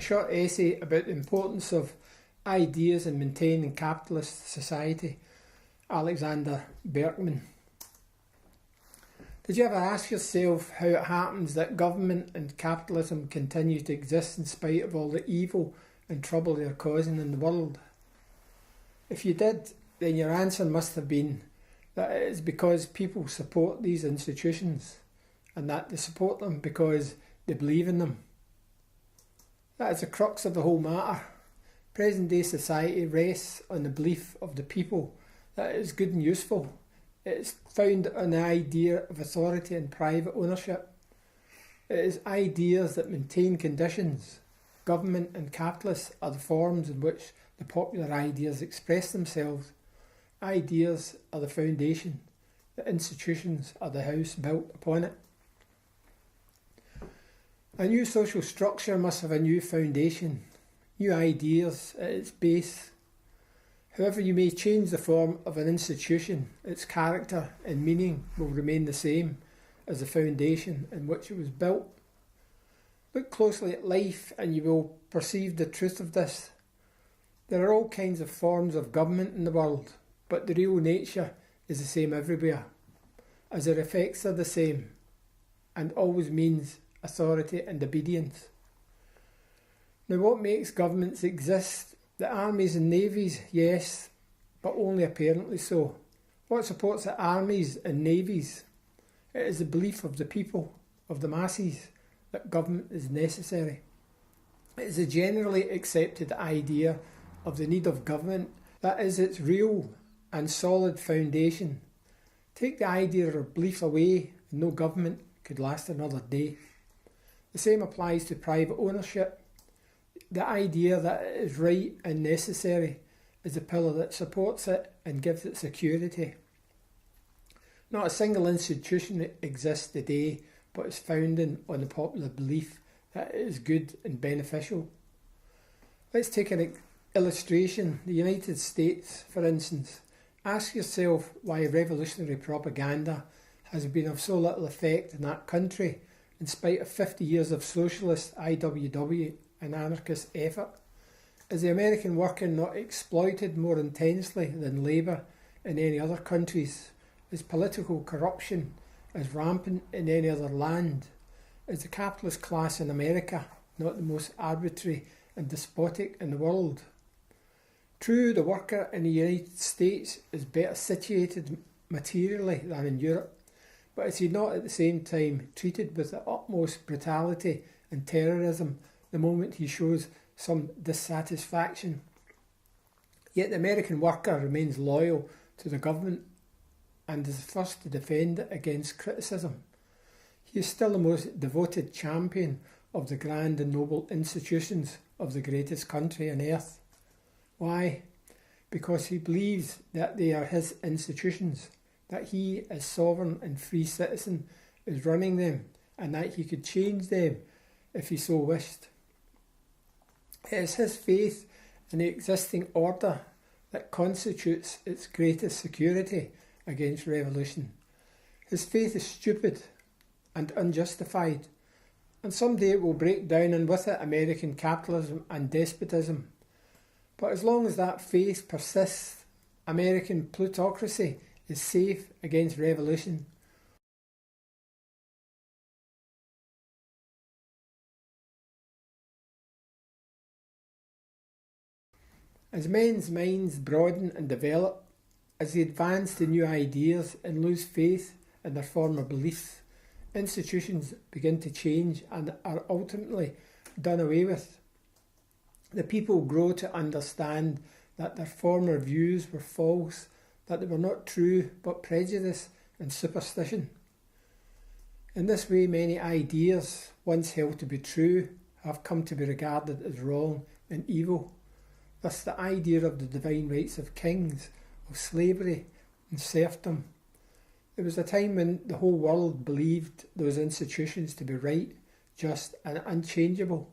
short essay about the importance of ideas in maintaining capitalist society. Alexander Berkman. Did you ever ask yourself how it happens that government and capitalism continue to exist in spite of all the evil and trouble they are causing in the world? If you did, then your answer must have been that it is because people support these institutions and that they support them because they believe in them. That is the crux of the whole matter. Present day society rests on the belief of the people that it is good and useful. It is founded on the idea of authority and private ownership. It is ideas that maintain conditions. Government and capitalists are the forms in which the popular ideas express themselves. Ideas are the foundation. The institutions are the house built upon it. A new social structure must have a new foundation, new ideas at its base. However you may change the form of an institution, its character and meaning will remain the same as the foundation in which it was built. Look closely at life and you will perceive the truth of this. There are all kinds of forms of government in the world, but the real nature is the same everywhere, as their effects are the same, and always means authority and obedience. Now, what makes governments exist? The armies and navies, yes, but only apparently so. What supports the armies and navies? It is the belief of the people, of the masses, that government is necessary. It is a generally accepted idea of the need of government that is its real and solid foundation. Take the idea or belief away and no government could last another day. The same applies to private ownership. The idea that it is right and necessary is the pillar that supports it and gives it security. Not a single institution exists today but is founded on the popular belief that it is good and beneficial. Let's take an illustration. The United States, for instance. Ask yourself why revolutionary propaganda has been of so little effect in that country in spite of 50 years of socialist IWW and anarchist effort. Is the American worker not exploited more intensely than labour in any other countries? Is political corruption as rampant in any other land? Is the capitalist class in America not the most arbitrary and despotic in the world? True, the worker in the United States is better situated materially than in Europe, but is he not at the same time treated with the utmost brutality and terrorism the moment he shows some dissatisfaction? Yet the American worker remains loyal to the government and is the first to defend it against criticism. He is still the most devoted champion of the grand and noble institutions of the greatest country on earth. Why? Because he believes that they are his institutions, that he, as sovereign and free citizen, is running them, and that he could change them if he so wished. It is his faith in the existing order that constitutes its greatest security against revolution. His faith is stupid and unjustified, and someday it will break down, and with it American capitalism and despotism. But as long as that faith persists, American plutocracy is safe against revolution. As men's minds broaden and develop, as they advance to new ideas and lose faith in their former beliefs, institutions begin to change and are ultimately done away with. The people grow to understand that their former views were false, that they were not true but prejudice and superstition. In this way, many ideas once held to be true have come to be regarded as wrong and evil. Thus the idea of the divine rights of kings, of slavery and serfdom. There was a time when the whole world believed those institutions to be right, just and unchangeable.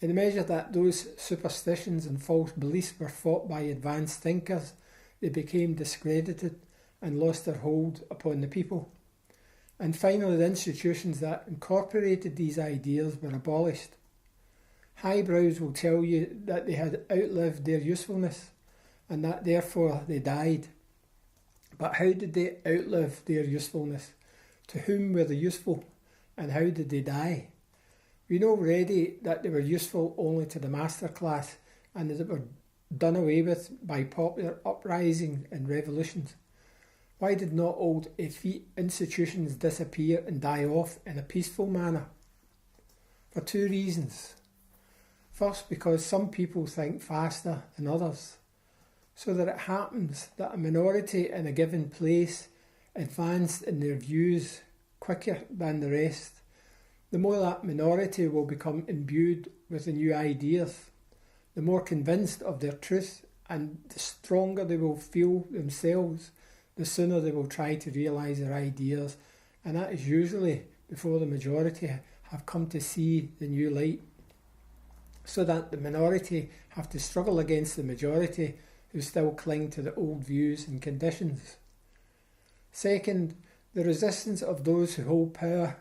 In the measure that those superstitions and false beliefs were fought by advanced thinkers, they became discredited and lost their hold upon the people. And finally, the institutions that incorporated these ideas were abolished. Highbrows will tell you that they had outlived their usefulness and that therefore they died. But how did they outlive their usefulness? To whom were they useful, and how did they die? We know already that they were useful only to the master class, and that they were done away with by popular uprisings and revolutions. Why did not old effete institutions disappear and die off in a peaceful manner? For two reasons. First, because some people think faster than others, so that it happens that a minority in a given place advance in their views quicker than the rest. The more that minority will become imbued with the new ideas, the more convinced of their truth, and the stronger they will feel themselves, the sooner they will try to realise their ideas, and that is usually before the majority have come to see the new light, so that the minority have to struggle against the majority who still cling to the old views and conditions. Second, the resistance of those who hold power.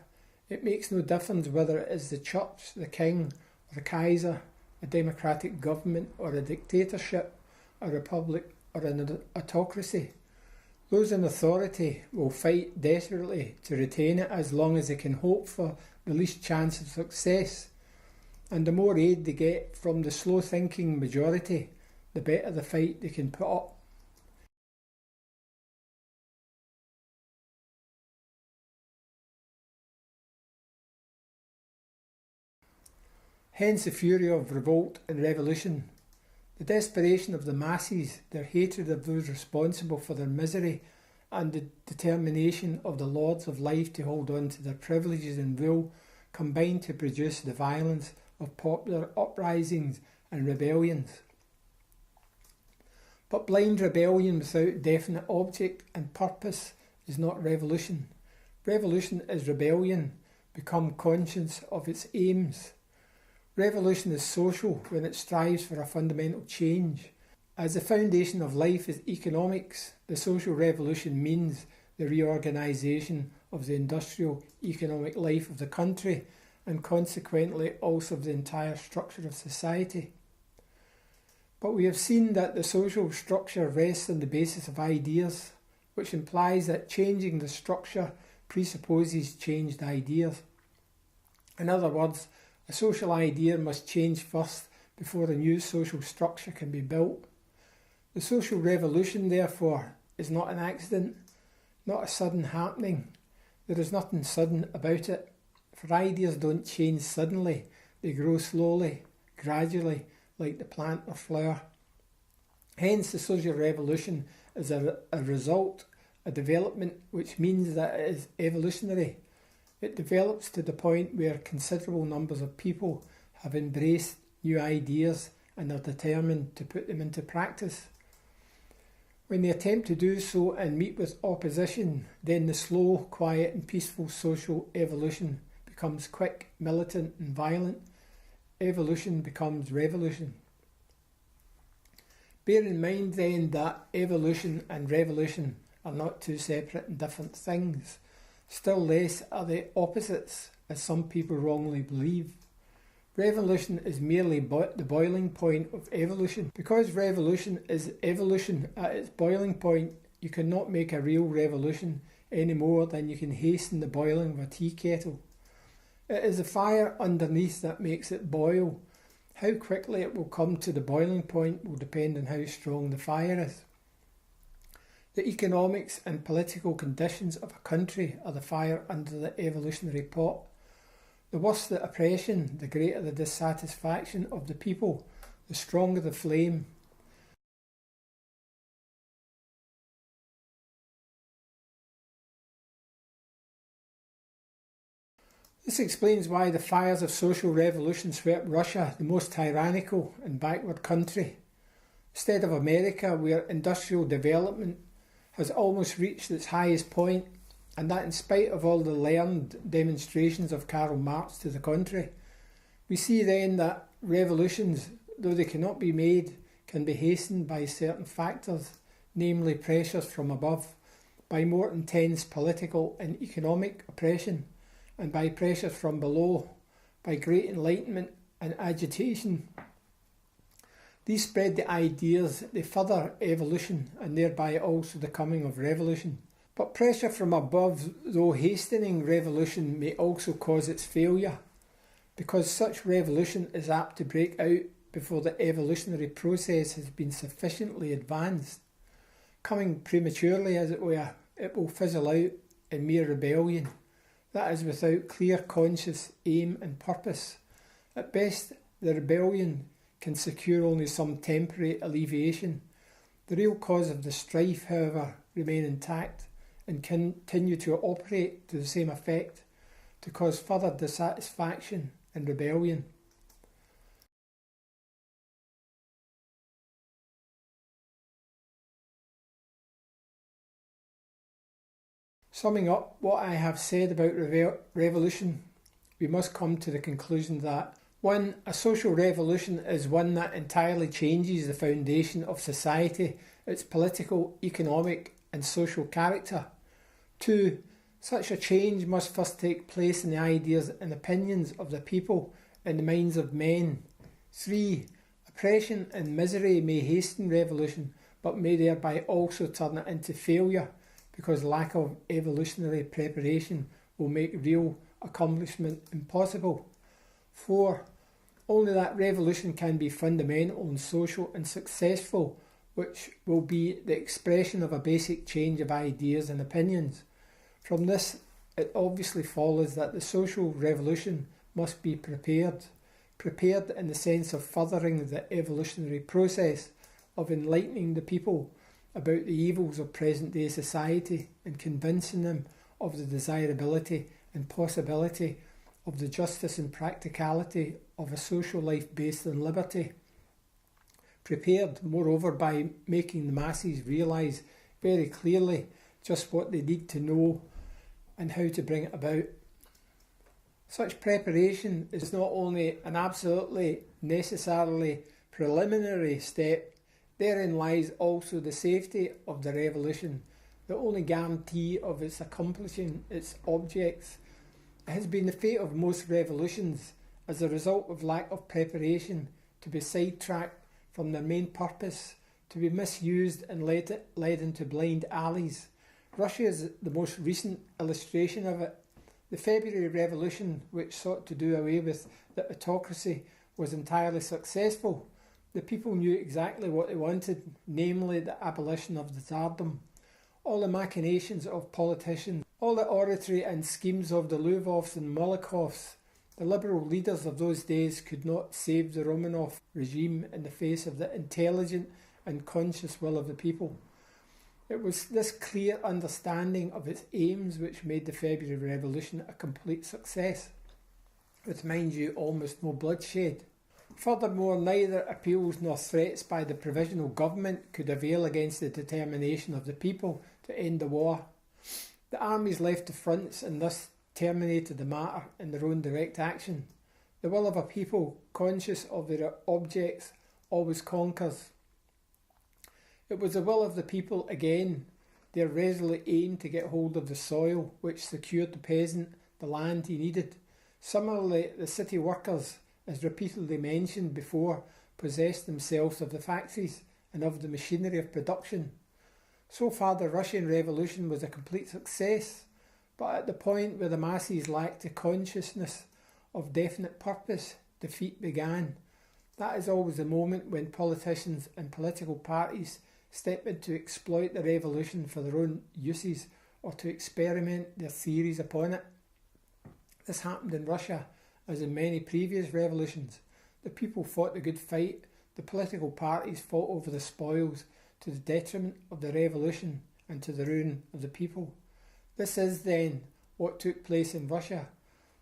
It makes no difference whether it is the church, the king, or the Kaiser, a democratic government, or a dictatorship, a republic, or an autocracy. Those in authority will fight desperately to retain it as long as they can hope for the least chance of success. And the more aid they get from the slow-thinking majority, the better the fight they can put up. Hence the fury of revolt and revolution. The desperation of the masses, their hatred of those responsible for their misery, and the determination of the lords of life to hold on to their privileges and rule, combine to produce the violence of popular uprisings and rebellions. But blind rebellion without definite object and purpose is not revolution. Revolution is rebellion, become conscious of its aims. Revolution is social when it strives for a fundamental change. As the foundation of life is economics, the social revolution means the reorganisation of the industrial economic life of the country, and consequently also of the entire structure of society. But we have seen that the social structure rests on the basis of ideas, which implies that changing the structure presupposes changed ideas. In other words, a social idea must change first before a new social structure can be built. The social revolution, therefore, is not an accident, not a sudden happening. There is nothing sudden about it, for ideas don't change suddenly, they grow slowly, gradually, like the plant or flower. Hence the social revolution is a result, a development, which means that it is evolutionary. It develops to the point where considerable numbers of people have embraced new ideas and are determined to put them into practice. When they attempt to do so and meet with opposition, then the slow, quiet and peaceful social evolution becomes quick, militant and violent. Evolution becomes revolution. Bear in mind then that evolution and revolution are not two separate and different things. Still less are they opposites, as some people wrongly believe. Revolution is merely the boiling point of evolution. Because revolution is evolution at its boiling point, you cannot make a real revolution any more than you can hasten the boiling of a tea kettle. It is the fire underneath that makes it boil. How quickly it will come to the boiling point will depend on how strong the fire is. The economics and political conditions of a country are the fire under the evolutionary pot. The worse the oppression, the greater the dissatisfaction of the people, the stronger the flame. This explains why the fires of social revolution swept Russia, the most tyrannical and backward country, instead of America, where industrial development has almost reached its highest point, and that in spite of all the learned demonstrations of Karl Marx to the contrary. We see then that revolutions, though they cannot be made, can be hastened by certain factors, namely pressures from above, by more intense political and economic oppression, and by pressures from below, by great enlightenment and agitation. These spread the ideas they further evolution and thereby also the coming of revolution. But pressure from above, though hastening revolution, may also cause its failure, because such revolution is apt to break out before the evolutionary process has been sufficiently advanced. Coming prematurely, as it were, it will fizzle out in mere rebellion, that is without clear conscious aim and purpose. At best, the rebellion can secure only some temporary alleviation. The real cause of the strife, however, remain intact and continue to operate to the same effect, to cause further dissatisfaction and rebellion. Summing up what I have said about revolution, we must come to the conclusion that 1. A social revolution is one that entirely changes the foundation of society, its political, economic and social character. 2. Such a change must first take place in the ideas and opinions of the people, in the minds of men. 3. Oppression and misery may hasten revolution, but may thereby also turn it into failure, because lack of evolutionary preparation will make real accomplishment impossible. 4. Only that revolution can be fundamental and social and successful, which will be the expression of a basic change of ideas and opinions. From this, it obviously follows that the social revolution must be prepared in the sense of furthering the evolutionary process, of enlightening the people about the evils of present-day society and convincing them of the desirability and possibility of the justice and practicality of a social life based on liberty. Prepared, moreover, by making the masses realise very clearly just what they need to know and how to bring it about. Such preparation is not only an absolutely necessarily preliminary step, therein lies also the safety of the revolution, the only guarantee of its accomplishing its objects. It has been the fate of most revolutions, as a result of lack of preparation, to be sidetracked from their main purpose, to be misused and led into blind alleys. Russia is the most recent illustration of it. The February Revolution, which sought to do away with the autocracy, was entirely successful. The people knew exactly what they wanted, namely the abolition of the Tsardom. All the machinations of politicians, all the oratory and schemes of the Lvovs and Molokovs, the liberal leaders of those days could not save the Romanov regime in the face of the intelligent and conscious will of the people. It was this clear understanding of its aims which made the February Revolution a complete success, with, mind you, almost no bloodshed. Furthermore, neither appeals nor threats by the provisional government could avail against the determination of the people to end the war. The armies left the fronts and thus terminated the matter in their own direct action. The will of a people, conscious of their objects, always conquers. It was the will of the people again, their resolute aim to get hold of the soil, which secured the peasant the land he needed. Similarly, the city workers, as repeatedly mentioned before, possessed themselves of the factories and of the machinery of production. So far the Russian Revolution was a complete success, but at the point where the masses lacked the consciousness of definite purpose, defeat began. That is always the moment when politicians and political parties step in to exploit the revolution for their own uses or to experiment their theories upon it. This happened in Russia as in many previous revolutions. The people fought the good fight, the political parties fought over the spoils to the detriment of the revolution and to the ruin of the people. This is then what took place in Russia.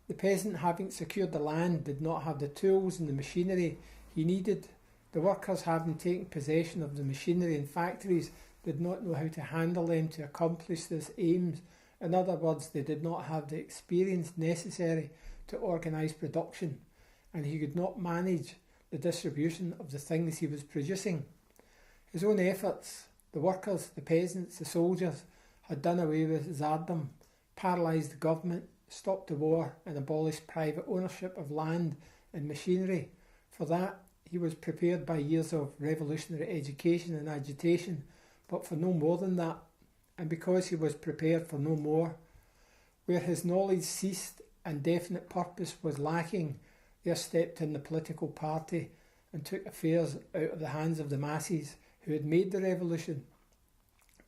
The peasant, having secured the land, did not have the tools and the machinery he needed. The workers, having taken possession of the machinery and factories, did not know how to handle them to accomplish this aims. In other words, they did not have the experience necessary to organise production, and he could not manage the distribution of the things he was producing. His own efforts, the workers, the peasants, the soldiers, had done away with Tsardom, paralysed the government, stopped the war and abolished private ownership of land and machinery. For that, he was prepared by years of revolutionary education and agitation, but for no more than that. And because he was prepared for no more, where his knowledge ceased and definite purpose was lacking, there stepped in the political party and took affairs out of the hands of the masses who had made the revolution.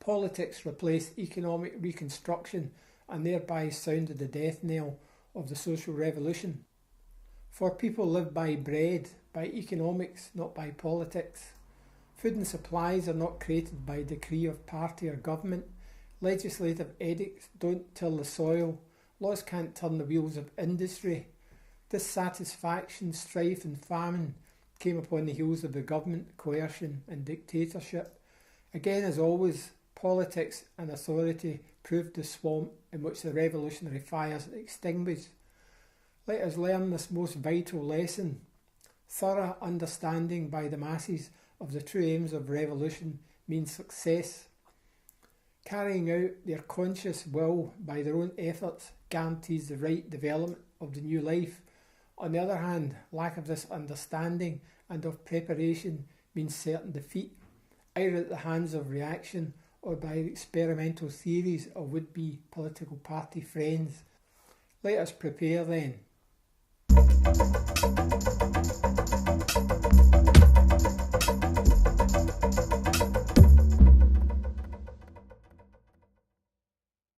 Politics replaced economic reconstruction and thereby sounded the death knell of the social revolution. For people live by bread, by economics, not by politics. Food and supplies are not created by decree of party or government. Legislative edicts don't till the soil. Laws can't turn the wheels of industry. Dissatisfaction, strife and famine came upon the heels of the government, coercion and dictatorship. Again, as always, politics and authority proved the swamp in which the revolutionary fires extinguished. Let us learn this most vital lesson. Thorough understanding by the masses of the true aims of revolution means success. Carrying out their conscious will by their own efforts guarantees the right development of the new life. On the other hand, lack of this understanding and of preparation means certain defeat, either at the hands of reaction or by the experimental theories of would-be political party friends. Let us prepare then.